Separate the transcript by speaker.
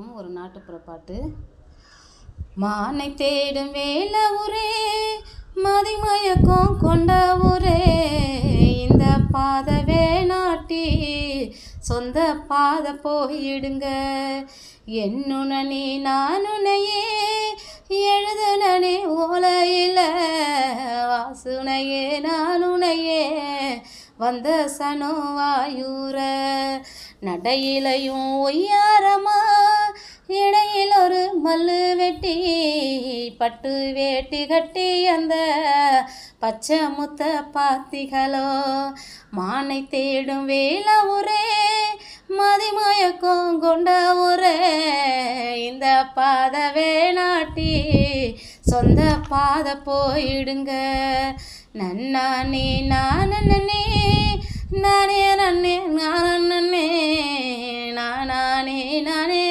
Speaker 1: அனைவருக்கும் ஒரு நாட்டுப்புற பாட்டு. மானை தேடும் வேல ஊரே, மதிமயக்கம் கொண்ட ஊரே, இந்த பாதை வேணாட்டி சொந்த பாதை போயிடுங்க. என்னுனே நானுனையே எழுதுனே ஓலையில, வாசுனையே நானுனையே வந்த சனோ வாயூர. நடையிலையும் ஒய்யாரமா இடையில் ஒரு மல்லு வெட்டி, பட்டு வேட்டி கட்டி அந்த பச்சை முத்த பாத்திகளோ. மானை தேடும் வேல ஊரே, மதிமயக்கம் கொண்ட ஊரே, இந்த பாதை வேணாட்டி சொந்த பாதை போயிடுங்க. நன்னானே நானே நானே நன்னே நானே நானே நானே